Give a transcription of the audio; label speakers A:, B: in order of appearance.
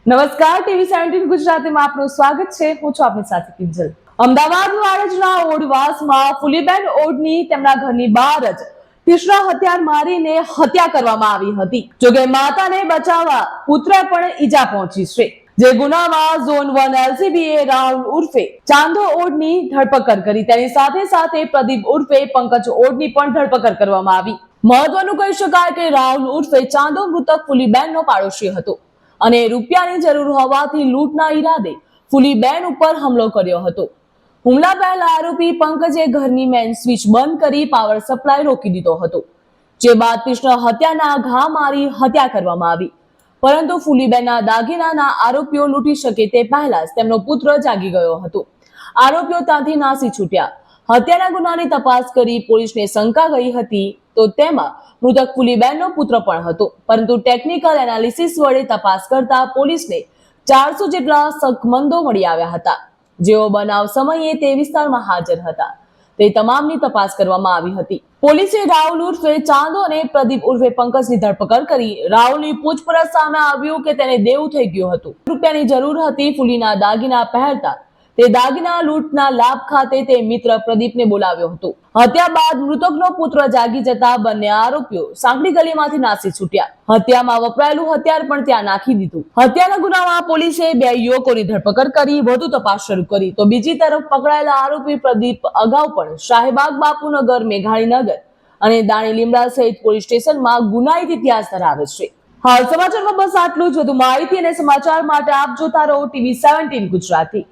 A: નમસ્કાર, ટીવી 17 ગુજરાતીમાં આપનું સ્વાગત છે. હું છું આપની સાથે કિંજલ. અમદાવાદ વાડજના ઓડવાસમાં ફુલીબેન ઓડની તેમના ઘરની બહાર જ તીક્ષ્ણ હથિયાર મારીને હત્યા કરવામાં આવી હતી. જોકે માતાને બચાવવા પુત્ર પણ ઈજા પહોંચી છે. જે ગુનામાં ઝોન 1 એલસીબીએ રાહુલ ઉર્ફે ચાંદો ઓડની ધરપકડ કરી. તેની સાથે સાથે પ્રદીપ ઉર્ફે પંકજ ઓડની પણ ધરપકડ કરવામાં આવી. મહત્વનું કહી શકાય કે રાહુલ ઉર્ફે ચાંદો મૃતક ફુલીબેનનો પાડોશી હતો અને રૂપિયાની જરૂર હોવાથી લૂંટના ઈરાદે ફુલીબેન ઉપર હુમલો કર્યો હતો. હુમલા પહેલા આરોપી પંકજે ઘરની મેઇન સ્વિચ બંધ કરી પાવર સપ્લાય રોકી દીધો હતો. જે બાદ તીક્ષ્ણ હત્યાના ઘા મારી હત્યા કરવામાં આવી. પરંતુ ફુલીબેનના દાગીનાના આરોપીઓ લૂંટી શકે તે પહેલા જ તેમનો પુત્ર જાગી ગયો હતો. આરોપીઓ ત્યાંથી નાસી છૂટ્યા. હત્યાના ગુનાની તપાસ કરી પોલીસને શંકા ગઈ હતી તો તેમાં મૃતક ફુલીબેનનો પુત્ર પણ હતો. પરંતુ ટેકનિકલ એનાલિસિસ વડે તપાસ કરતા પોલીસને 400 જેટલા શકમંદો મળી આવ્યા હતા, જેઓ બનાવ સમયે તે વિસ્તારમાં હાજર હતા. તે તમામની તપાસ કરવામાં આવી હતી. પોલીસે રાહુલ ઉર્ફે ચાંદો અને પ્રદીપ ઉર્ફે પંકજની ધરપકડ કરી. રાહુલની પૂછપરછ સામે આવ્યું કે તેને દેવું થઈ ગયું હતું. રૂપિયાની જરૂર હતી. ફુલીના દાગીના પહેરતા તે દાગીના લૂંટના લાભ ખાતે તે મિત્ર પ્રદીપને બોલાવ્યો હતો. હત્યા બાદ મૃતકનો પુત્ર જાગી જતા બંને આરોપીઓ સાંકડી ગલીમાંથી નાસી છૂટ્યા. હત્યામાં વપરાયેલું હથિયાર પણ ત્યાં નાખી દીધું. હત્યાના ગુનામાં પોલીસે 2 યુવકોની ધરપકડ કરી વધુ તપાસ શરૂ કરી. તો બીજી તરફ પકડાયેલા આરોપી પ્રદીપ અગાઉ પણ શાહીબાગ બાપુનગર, મેઘાણીનગર અને દાણી લીમડા સહિત પોલીસ સ્ટેશનમાં ગુનાહિત ઇતિહાસ ધરાવે છે. હાલ સમાચારમાં બસ આટલું જ. વધુ માહિતી અને સમાચાર માટે આપ જોતા રહો ટીવી 17 ગુજરાતી.